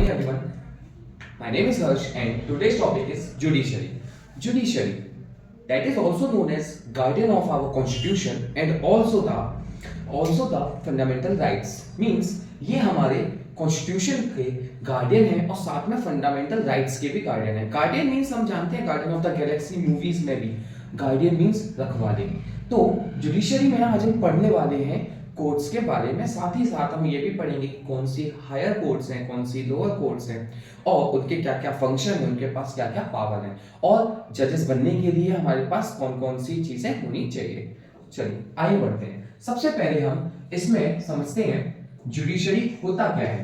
morning, everyone. My name is Harsh, and today's topic is judiciary. Judiciary, that is also known as guardian of our constitution and also the fundamental rights. Means ये हमारे constitution के guardian है और साथ में fundamental rights के भी guardian है. गार्डियन मीन्स हम जानते हैं guardian of the Galaxy movies में भी गार्डियन मीन्स रखवाले. तो जुडिशरी में आज हम पढ़ने वाले हैं कोर्ट्स के बारे में. साथ ही साथ हम ये भी पढ़ेंगे कि कौन सी हायर कोर्ट्स हैं, कौन सी लोअर कोर्ट्स हैं और उनके क्या क्या फंक्शन है, उनके पास क्या क्या पावर है और जजेस बनने के लिए हमारे पास कौन कौन सी चीजें होनी चाहिए. चलिए आगे बढ़ते हैं. सबसे पहले हम इसमें समझते हैं जुडिशरी होता क्या है.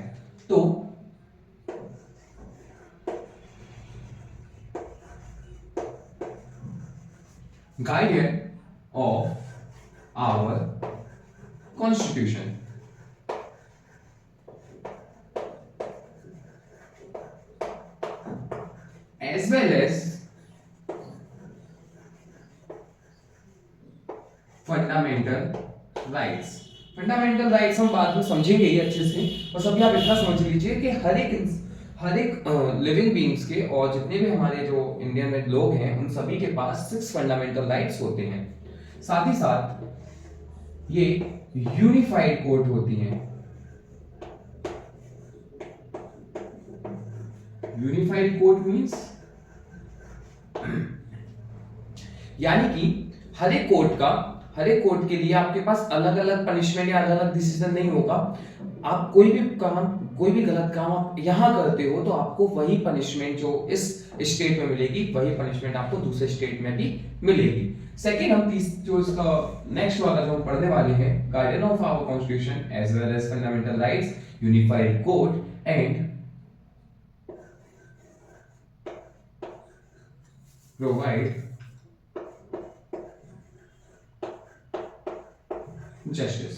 तो guardian of our Constitution. As well as fundamental rights. Fundamental rights हम बाद में समझेंगे ही अच्छे से, बस अभी आप इतना समझ लीजिए कि हर एक लिविंग बीइंग्स के और जितने भी हमारे जो इंडियन में लोग हैं उन सभी के पास 6 फंडामेंटल राइट्स होते हैं. साथ ही साथ ये यूनिफाइड कोर्ट होती हैं. यूनिफाइड कोर्ट मींस यानी कि हर एक कोर्ट के लिए आपके पास अलग अलग पनिशमेंट या अलग अलग डिसीजन नहीं होगा. आप कोई भी गलत काम आप यहां करते हो तो आपको वही पनिशमेंट जो इस स्टेट में मिलेगी वही पनिशमेंट आपको दूसरे स्टेट में भी मिलेगी. सेकेंड हम जो इसका नेक्स्ट वाला जो हम पढ़ने वाले हैं guardian of our constitution as well as fundamental rights, unified court and provide justice.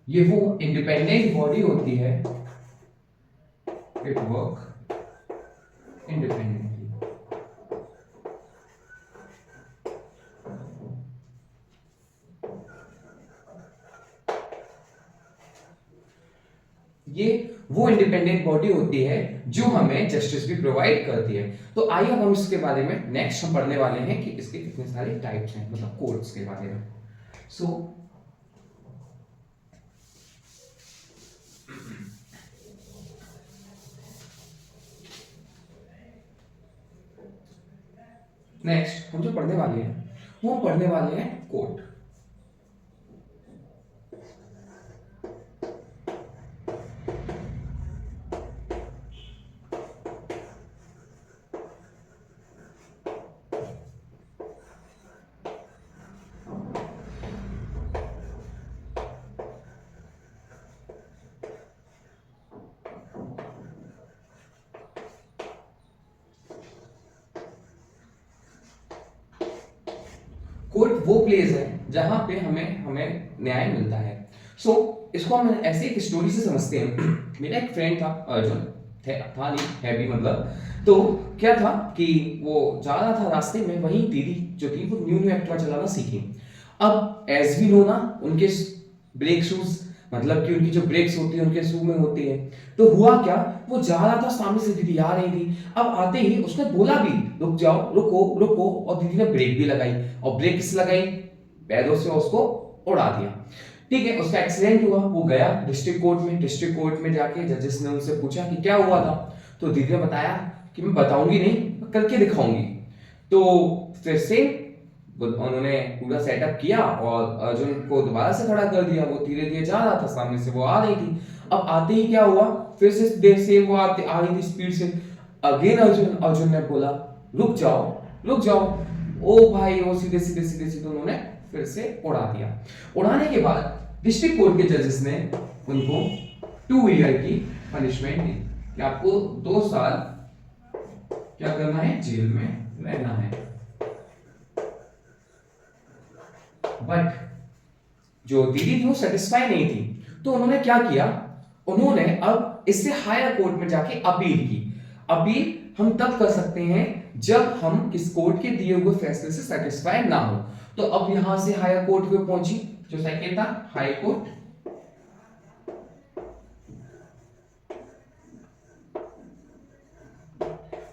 ये वो इंडिपेंडेंट बॉडी होती है, इट वर्क इंडिपेंडेंटली. ये वो इंडिपेंडेंट बॉडी होती है जो हमें जस्टिस भी प्रोवाइड करती है. तो आइए अब हम इसके बारे में नेक्स्ट हम पढ़ने वाले हैं कि इसके कितने सारे टाइप्स हैं, मतलब कोर्ट्स के बारे में. सो नेक्स्ट हम जो पढ़ने वाले हैं वो पढ़ने वाले हैं कोर्ट. कोर्ट वो प्लेस है जहां पे हमें न्याय मिलता है. सो इसको हम ऐसे एक स्टोरी से समझते हैं. मेरा एक फ्रेंड था अर्जुन, था नहीं है भी मतलब. तो क्या था कि वो जा रहा था रास्ते में, वहीं दीदी जो थी वो न्यू एक्टिवा चलाना सीखी. अब एज वी नो ना उनके ब्रेक शूज, मतलब कि उनकी जो ब्रेक्स होती है उनके शू में होती है. तो हुआ क्या, वो जा रहा था, सामने से दीदी आ रही थी. अब आते ही उसने बोला भी रुक जाओ, रुको रुको, और दीदी ने ब्रेक भी लगाई. और ब्रेक किस लगाई, पैरों से उसको उड़ा दिया. ठीक है, उसका एक्सीडेंट हुआ. वो गया डिस्ट्रिक्ट कोर्ट में जाके जजेस ने उनसे पूछा कि क्या हुआ था. तो दीदी ने बताया कि मैं बताऊंगी नहीं, करके दिखाऊंगी. तो फिर से उन्होंने पूरा सेटअप किया और अर्जुन को दोबारा से खड़ा कर दिया. वो धीरे धीरे जा रहा था, सामने से वो आ रही थी. अब आते ही क्या हुआ, फिर से देर से वो आ रही थी स्पीड से. अगेन अर्जुन ने बोला रुक जाओ. ओ भाई, वो सीधे उन्होंने फिर से उड़ा दिया. उड़ाने के बाद डिस्ट्रिक्ट कोर्ट के जजेस ने उनको 2 ईयर की पनिशमेंट दी कि आपको 2 साल क्या करना है, जेल में रहना है. बट जो दीदी थी वो सेटिस्फाई नहीं थी. तो उन्होंने क्या किया, उन्होंने अब इससे हायर कोर्ट में जाके अपील की. अपील हम तब कर सकते हैं जब हम किस कोर्ट के दिए हुए फैसले से सेटिस्फाई ना हो. तो अब यहां से हायर कोर्ट पे पहुंची, जो सेकंड था हाई कोर्ट,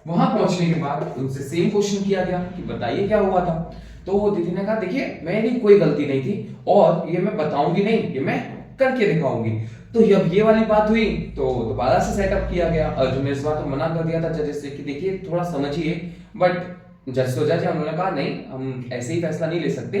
वहां पहुंचने के बाद उनसे सेम क्वेश्चन किया गया कि बताइए क्या हुआ था। तो वो दीदी ने कहा देखिए मेरी कोई गलती नहीं थी और ये मैं बताऊंगी नहीं, ये मैं करके दिखाऊंगी। तो जब ये वाली बात हुई तो दोबारा से सेटअप किया गया। अर्जुन ने इस बात को मना कर दिया था जजेस से कि देखिए थोड़ा समझिए, बट जज तो जज है, उन्होंने कहा नहीं हम ऐसे ही फैसला नहीं ले सकते,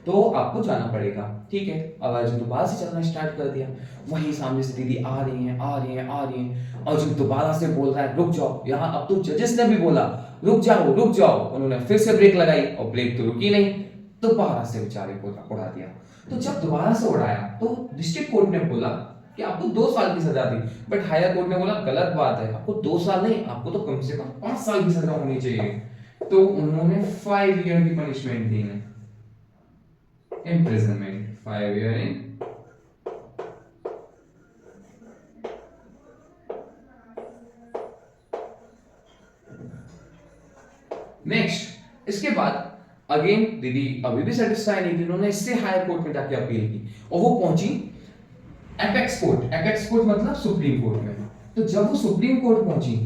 तो आपको जाना पड़ेगा। ठीक है, अब अर्जुन दोबारा से चलना स्टार्ट कर दिया। वहीं सामने से दीदी आ रही हैं आ रही हैं आ रही हैं। अर्जुन दोबारा से बोल रहा है रुक जाओ, यहाँ अब तो जजेस ने भी बोला रुक जाओ रुक जाओ, उन्होंने फिर से ब्रेक लगाई और ब्रेक तो रुकी नहीं, दोबारा से बेचारे को उड़ा दिया। तो जब दोबारा से उड़ाया तो डिस्ट्रिक्ट कोर्ट ने बोला कि आपको 2 साल की सजा दी, बट हायर कोर्ट ने बोला गलत बात है, आपको 2 साल नहीं, आपको तो कम से कम 5 साल की सजा होनी चाहिए। तो उन्होंने 5 ईयर की पनिशमेंट दी है, इम्प्रिजनमेंट 5 ईयर इन। नेक्स्ट इसके बाद अगेन दीदी अभी भी सेटिस्फाई नहीं थी, उन्होंने इससे हायर कोर्ट में जाके अपील की और वो पहुंची एपेक्स कोर्ट। एपेक्स कोर्ट मतलब सुप्रीम कोर्ट में। तो जब वो सुप्रीम कोर्ट पहुंची,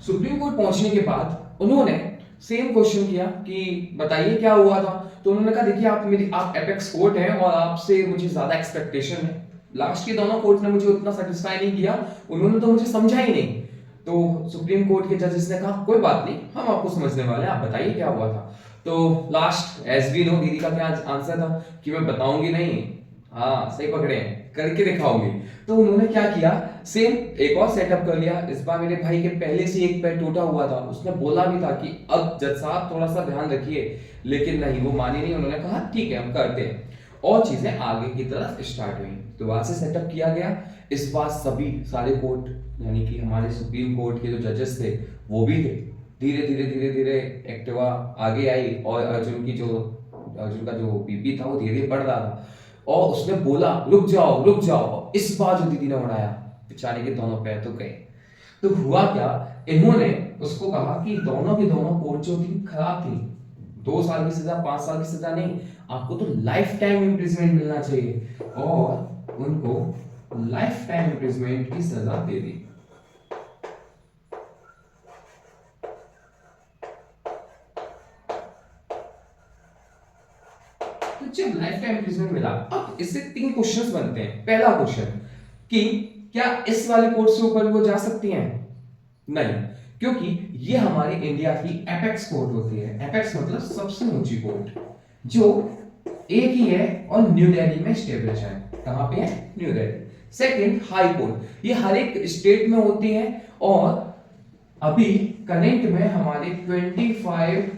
सुप्रीम कोर्ट पहुंचने के बाद उन्होंने सेम क्वेश्चन किया कि बताइए क्या हुआ था। तो उन्होंने कहा देखिए आप एपेक्स कोर्ट हैं और आपसे मुझे ज्यादा एक्सपेक्टेशन है। लास्ट के दोनों कोर्ट ने मुझे उतना सेटिस्फाई नहीं किया, उन्होंने तो मुझे समझा ही नहीं। तो सुप्रीम कोर्ट के जजेस ने कहा कोई बात नहीं, हम आपको समझने वाले हैं, आप बताइए क्या हुआ था। तो लास्ट एज वी नो दीदी का क्या आंसर था कि मैं बताऊंगी नहीं, हाँ सही पकड़े हैं, करके दिखाऊंगी। तो उन्होंने क्या किया, सेम एक और सेटअप कर लिया। इस बार मेरे भाई के पहले से एक पैर टूटा हुआ था, उसने बोला भी था कि अब जज साहब थोड़ा सा ध्यान रखिए, लेकिन नहीं वो मानी नहीं। उन्होंने कहा ठीक है हम करते हैं, और चीजें आगे की तरफ स्टार्ट हुई। दोबारा से सेटअप किया गया। इस बार सभी सारे कोर्ट यानी कि हमारे सुप्रीम कोर्ट के जो जजेस थे वो भी थे। धीरे धीरे धीरे धीरे एक्टिवा आगे आई और अर्जुन का जो बीपी था वो धीरे धीरे बढ़ रहा था और उसने बोला रुक जाओ रुक जाओ। इस बार जो दीदी ने उड़ाया बेचारे के दोनों पैर तो गए। तो हुआ क्या, इन्होंने उसको कहा कि दोनों की दोनों कोर्ट जो थी खराब थी, 2 साल की सजा 5 साल की सजा नहीं, आपको तो लाइफ टाइम इम्प्रिजमेंट मिलना चाहिए, और उनको लाइफ टाइम इम्प्रिजमेंट की सजा दे दी। तो जब लाइफ टाइम इम्प्रिजमेंट मिला, अब इससे 3 क्वेश्चंस बनते हैं। पहला क्वेश्चन कि क्या इस वाले कोर्ट से ऊपर वो जा सकती हैं? नहीं, क्योंकि ये हमारे इंडिया की एपेक्स कोर्ट होती है। एपेक्स मतलब सबसे ऊंची कोर्ट, जो एक ही है और न्यू दिल्ली में स्टेब्लिश है। कहां पे है? New Delhi. Second high court, ये हर एक स्टेट में होती है और अभी करंट में हमारे 25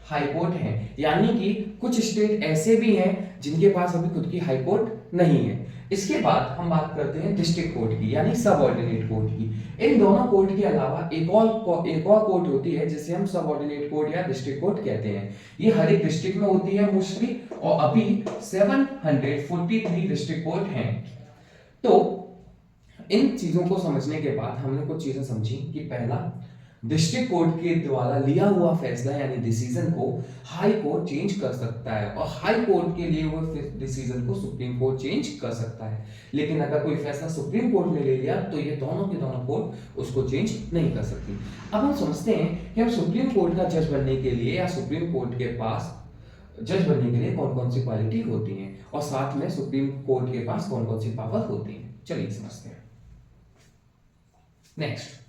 हाई कोर्ट हैं, यानी कि कुछ स्टेट ऐसे भी हैं जिनके पास अभी खुद की हाई कोर्ट नहीं है। इसके बाद हम बात करते हैं डिस्ट्रिक्ट कोर्ट की, यानी सब ऑर्डिनेट कोर्ट की। इन दोनों कोर्ट के अलावा एक और कोर्ट होती है जिसे हम सब ऑर्डिनेट कोर्ट या डिस्ट्रिक्ट कोर्ट कहते हैं। ये हर एक डिस्ट्रिक्ट में होती है मोस्टली, और अभी 743 डिस्ट्रिक्ट कोर्ट हैं। तो इन चीजों को समझने के बाद हमने कुछ चीजें समझी कि पहला, डिस्ट्रिक्ट कोर्ट के द्वारा लिया हुआ फैसला यानी डिसीजन को हाई कोर्ट चेंज कर सकता है, और हाई कोर्ट के लिए वो डिसीजन को सुप्रीम कोर्ट चेंज कर सकता है। लेकिन अगर कोई फैसला सुप्रीम कोर्ट ने ले लिया तो ये दोनों के दोनों कोर्ट उसको चेंज नहीं कर सकती। अब हम समझते हैं कि हम सुप्रीम कोर्ट का जज बनने के लिए या सुप्रीम कोर्ट के पास जज बनने के लिए कौन कौन सी क्वालिटी होती हैं, और साथ में सुप्रीम कोर्ट के पास कौन कौन सी पावर होती हैं। चलिए समझते हैं। नेक्स्ट,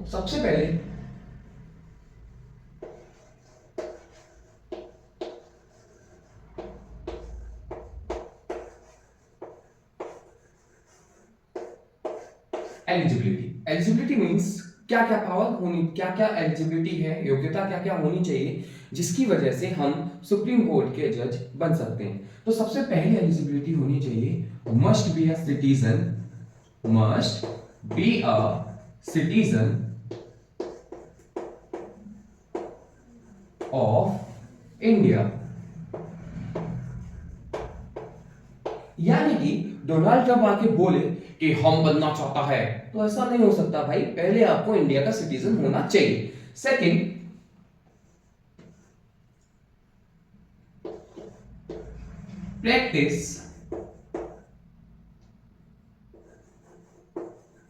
सबसे पहले एलिजिबिलिटी मींस क्या क्या पावर होनी, क्या क्या एलिजिबिलिटी है, योग्यता क्या क्या होनी चाहिए जिसकी वजह से हम सुप्रीम कोर्ट के जज बन सकते हैं। तो सबसे पहले एलिजिबिलिटी होनी चाहिए must be a citizen, must be a citizen of India, यानी कि डोनाल्ड ट्रंप आके बोले कि हम बनना चाहता है, तो ऐसा नहीं हो सकता भाई, पहले आपको इंडिया का सिटीजन होना चाहिए। Second, practice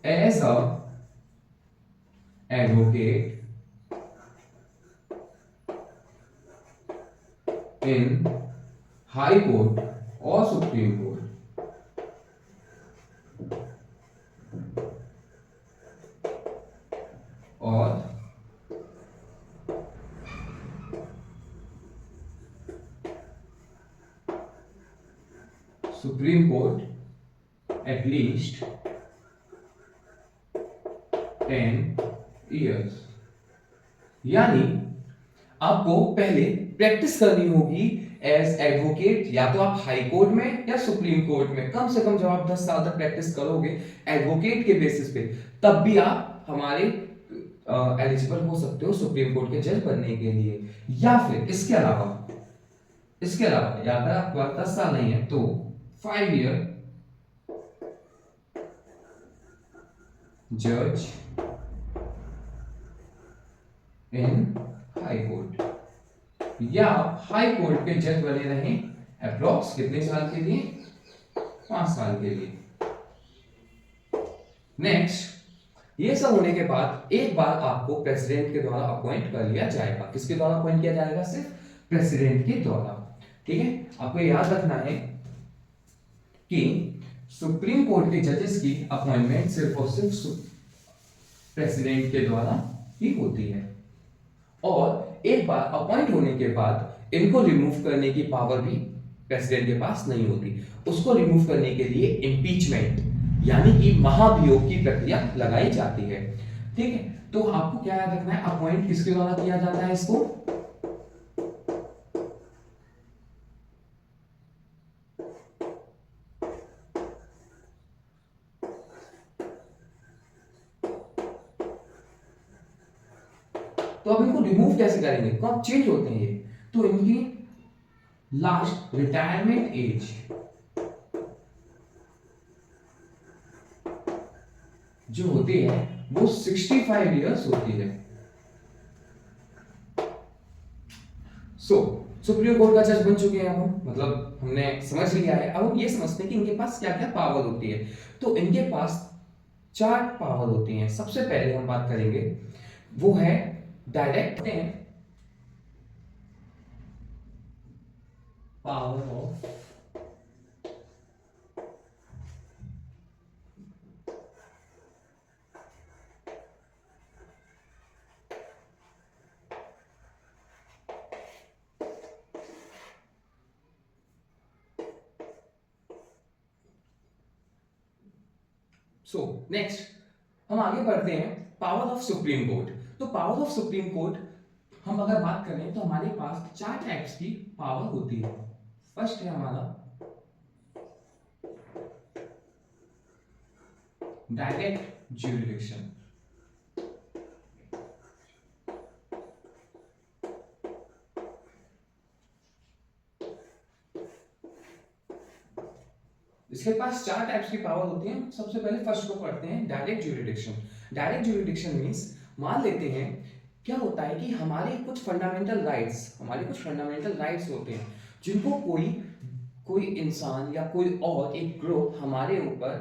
as a advocate in high court और सुप्रीम कोर्ट, और supreme court at least 10 years। यानी आपको पहले प्रैक्टिस करनी होगी एज एडवोकेट, या तो आप हाई कोर्ट में या सुप्रीम कोर्ट में, कम से कम जब आप 10 साल तक प्रैक्टिस करोगे एडवोकेट के बेसिस पे, तब भी आप हमारे एलिजिबल हो सकते हो सुप्रीम कोर्ट के जज बनने के लिए। या फिर इसके अलावा या अगर आपके पास 10 साल नहीं है तो 5 year जज इन हाई कोर्ट, या हाई कोर्ट के जज बने रहें अप्रोक्स कितने साल के लिए, 5 साल के लिए। नेक्स्ट, ये सब होने के बाद एक बार आपको प्रेसिडेंट के द्वारा अपॉइंट कर लिया जाएगा। किसके द्वारा अपॉइंट किया जाएगा? सिर्फ प्रेसिडेंट के द्वारा। ठीक है, आपको याद रखना है कि सुप्रीम कोर्ट के जजेस की अपॉइंटमेंट सिर्फ और सिर्फ प्रेसिडेंट के द्वारा ही होती है, और एक बार अपॉइंट होने के बाद इनको रिमूव करने की पावर भी प्रेसिडेंट के पास नहीं होती। उसको रिमूव करने के लिए इम्पीचमेंट यानी कि महाभियोग की प्रक्रिया लगाई जाती है। ठीक है, तो आपको क्या याद रखना है, अपॉइंट किसके द्वारा किया जाता है इसको? तो अब इनको रिमूव कैसे करेंगे, कब चेंज होते हैं ये? तो इनकी लास्ट रिटायरमेंट एज जो होती है वो 65 इयर्स होती है। सुप्रीम कोर्ट का जज बन चुके हैं हम, मतलब हमने समझ लिया है। अब हम ये समझते हैं कि इनके पास क्या क्या पावर होती है। तो इनके पास 4 पावर होती हैं। सबसे पहले हम बात करेंगे वो है डायरेक्ट पावर ऑफ नेक्स्ट हम आगे बढ़ते हैं पावर ऑफ सुप्रीम कोर्ट। तो पावर ऑफ सुप्रीम कोर्ट हम अगर बात करें तो हमारे पास 4 टाइप्स की पावर होती है। फर्स्ट है हमारा डायरेक्ट ज्यूरिडिक्शन, इसके पास 4 टाइप्स की पावर होती है। सबसे पहले फर्स्ट को पढ़ते हैं, direct jurisdiction. Direct jurisdiction means मान लेते हैं क्या होता है कि हमारे कुछ फंडामेंटल राइट्स होते हैं जिनको कोई इंसान या कोई और एक ग्रुप हमारे ऊपर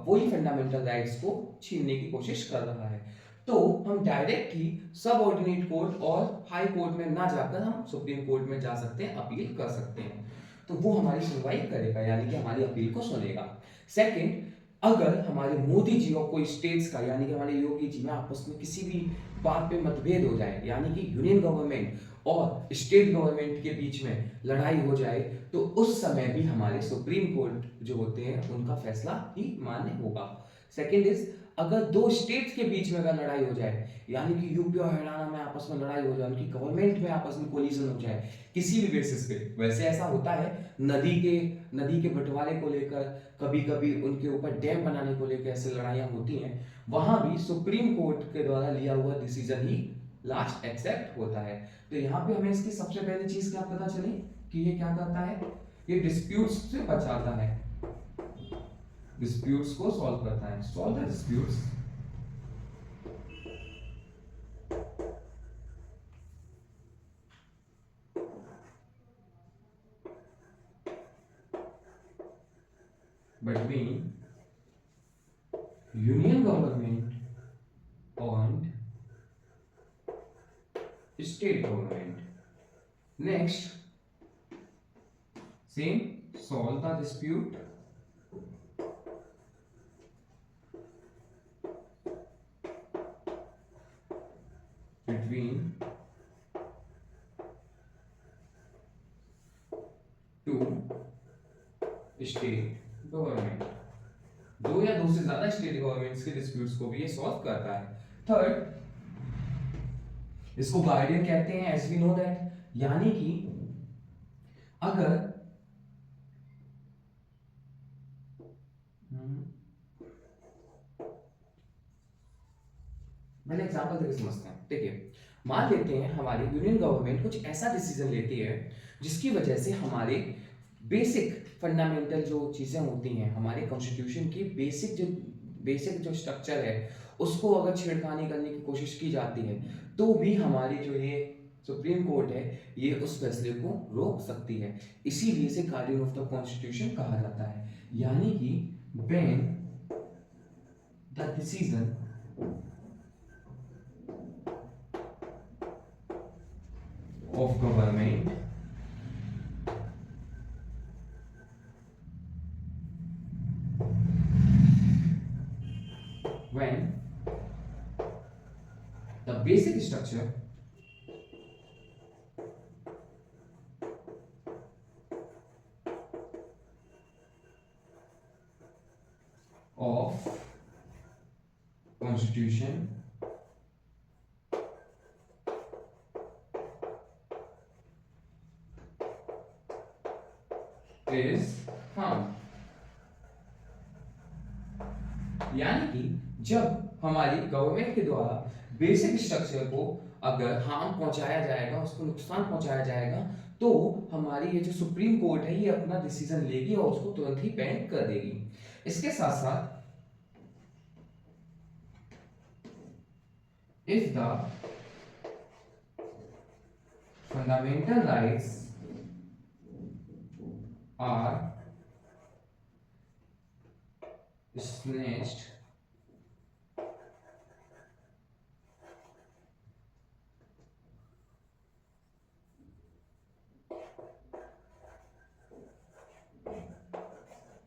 वही फंडामेंटल राइट्स को छीनने की कोशिश कर रहा है। तो हम डायरेक्ट ही सब ऑर्डिनेट कोर्ट और हाई कोर्ट में ना जाकर हम सुप्रीम कोर्ट में जा सकते हैं, अपील कर सकते हैं। तो वो हमारी सुनवाई करेगा, यानी कि हमारी अपील को सुनेगा। सेकंड, अगर हमारे मोदी जी और कोई स्टेट्स का यानी कि हमारे योगी जी में आपस में किसी भी बात पे मतभेद हो जाए, यानी कि यूनियन गवर्नमेंट और स्टेट गवर्नमेंट के बीच में लड़ाई हो जाए, तो उस समय भी हमारे सुप्रीम कोर्ट जो होते हैं उनका फैसला ही मान्य होगा। सेकंड इज, अगर 2 स्टेट्स के बीच में अगर लड़ाई हो जाए, यानी कि यूपी और हरियाणा में आपस में लड़ाई हो जाए, उनकी गवर्नमेंट में आपस में कोलिजन हो जाए किसी भी बेसिस पे, वैसे ऐसा होता है नदी के बंटवारे को लेकर, कभी कभी उनके ऊपर डैम बनाने को लेकर ऐसे लड़ाइयां होती हैं, वहां भी सुप्रीम कोर्ट के द्वारा लिया हुआ डिसीजन ही लास्ट एक्सेप्ट होता है। तो यहाँ पे हमें इसकी सबसे पहली चीज क्या पता चली कि ये क्या करता है, ये डिस्प्यूट्स से बचाता है। डिस्प्यूट्स को सॉल्व करता है, solve the disputes between union government and state government. Next, same, solve the dispute between two state government, दो या दो से ज्यादा स्टेट गवर्नमेंट्स के डिस्प्यूट्स को भी ये सॉल्व करता है। थर्ड, इसको गार्डियन कहते हैं, एज वी नो दैट, यानी कि अगर मैंने एग्जांपल देकर समझते हैं, ठीक है। मान लेते हैं हमारी यूनियन गवर्नमेंट कुछ ऐसा डिसीजन लेती है जिसकी वजह से हमारे बेसिक फंडामेंटल जो चीजें होती हैं, हमारे कॉन्स्टिट्यूशन की बेसिक जो स्ट्रक्चर है उसको अगर छेड़खानी करने की कोशिश की जाती है तो भी हमारी जो ये सुप्रीम कोर्ट है ये उस फैसले को रोक सकती है। इसीलिए इसे गार्डियन ऑफ द कॉन्स्टिट्यूशन कहा जाता है। यानी कि when the decision of government when the basic structure of constitution is harm। यानी कि जब हमारी गवर्नमेंट के द्वारा बेसिक स्ट्रक्चर को अगर हार्म पहुंचाया जाएगा, उसको नुकसान पहुंचाया जाएगा, तो हमारी ये जो सुप्रीम कोर्ट है ये अपना डिसीजन लेगी और उसको तुरंत ही बैंड कर देगी। इसके साथ साथ if the fundamental rights are snatched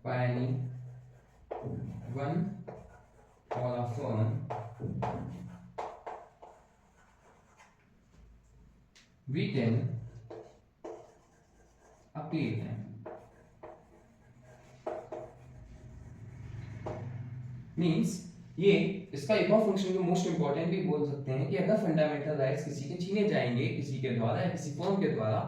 by anyone or a firm, we can appeal them। Means ये इसका एक और फंक्शन जो मोस्ट इंपॉर्टेंट भी बोल सकते हैं कि अगर फंडामेंटल राइट्स किसी के छीने जाएंगे किसी के द्वारा या किसी फर्म के द्वारा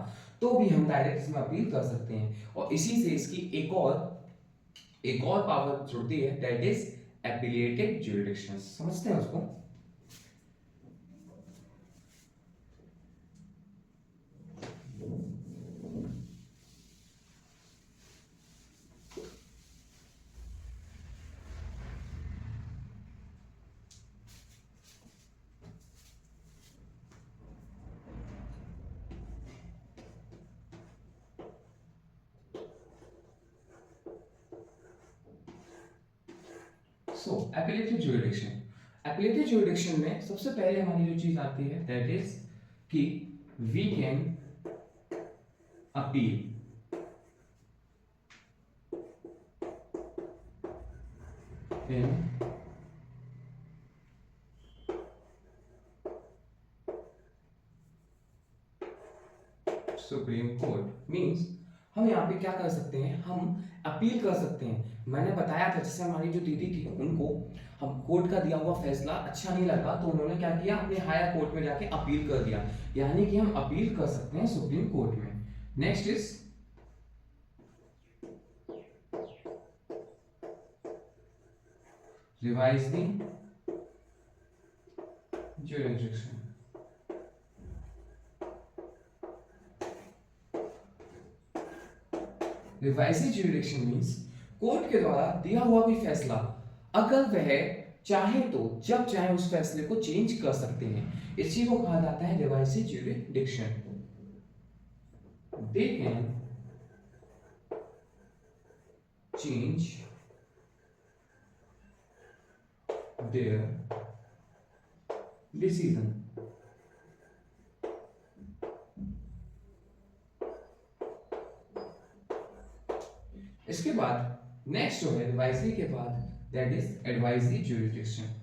तो भी हम डायरेक्ट इसमें अपील कर सकते हैं। और इसी से इसकी एक और पावर जुड़ती है, दैट इज एपिलेटेड ज्यूरिडिक्शन। समझते हैं उसको? So appellate jurisdiction, appellate jurisdiction में सबसे पहले हमारी जो चीज आती है दैट इज कि we can appeal in supreme court. Means हम यहाँ पे क्या कर सकते हैं, हम अपील कर सकते हैं। मैंने बताया था जैसे हमारी जो दीदी थी उनको हम कोर्ट का दिया हुआ फैसला अच्छा नहीं लगा तो उन्होंने क्या किया, अपने हायर कोर्ट में जाके अपील कर दिया। यानी कि हम अपील कर सकते हैं सुप्रीम कोर्ट में। Next is revise the jurisdiction। Revisive jurisdiction means court के द्वारा दिया हुआ कोई फैसला अगर वह चाहे तो जब चाहे उस फैसले को चेंज कर सकते हैं। इसी को कहा जाता है revisive jurisdiction. They can change their decision. इसके बाद नेक्स्ट जो है एडवाइजरी के बाद that is advisory jurisdiction.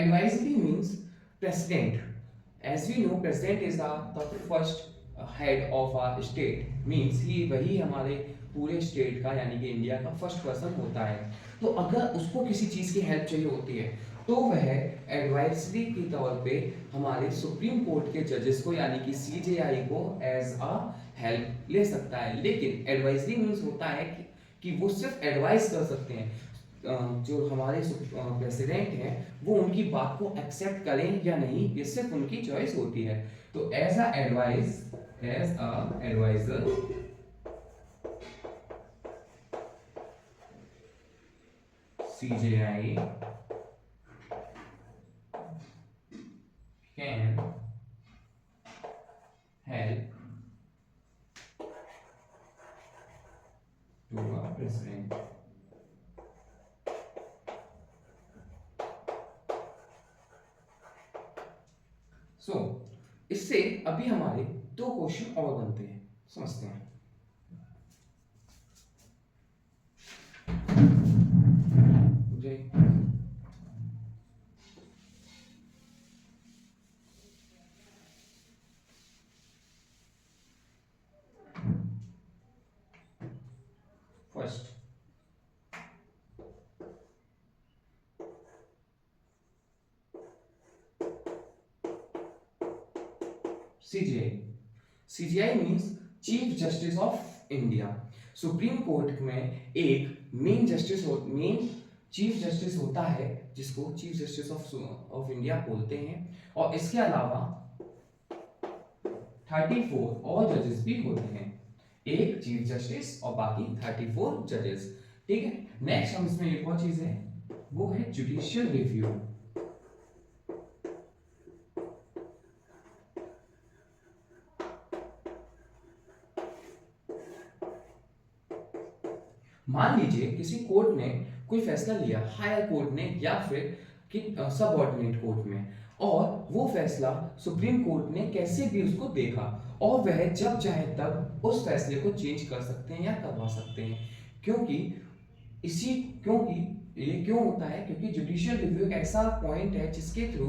Advisory means president. As we know, president is the first head of our state. Means ही वही हमारे पूरे स्टेट का यानी कि इंडिया का फर्स्ट पर्सन होता है। तो अगर उसको किसी चीज़ की हेल्प चाहिए होती है तो वह एडवाइजरी के तौर पे हमारे सुप्रीम कोर्ट के जजेस को यानी कि सीजेआई को एज अ हेल्प ले सकता है। लेकिन एडवाइजरी मीन्स होता है कि वो सिर्फ एडवाइस कर सकते हैं। जो हमारे प्रेसिडेंट हैं वो उनकी बात को एक्सेप्ट करें या नहीं ये सिर्फ उनकी चॉइस होती है। तो as a adviser CJI can help to a president। इससे अभी हमारे दो क्वेश्चन और बनते हैं, समझते हैं। First CJI means chief justice of India. Supreme court में एक मेन चीफ जस्टिस होता है जिसको चीफ जस्टिस ऑफ इंडिया बोलते हैं। और इसके अलावा 34 और जजेस भी होते हैं, एक चीफ जस्टिस और बाकी 34 जजेस। ठीक है। नेक्स्ट हम इसमें एक और चीज है वो है जुडिशियल रिव्यू। मान लीजिए किसी कोर्ट ने कोई फैसला लिया, हायर कोर्ट ने या फिर कि सबऑर्डिनेट कोर्ट में, और वो फैसला सुप्रीम कोर्ट ने कैसे भी उसको देखा और वह जब चाहे तब उस फैसले को चेंज कर सकते हैं या करवा सकते हैं। क्योंकि ये क्यों होता है? क्योंकि जुडिशियल रिव्यू एक ऐसा पॉइंट है जिसके थ्रू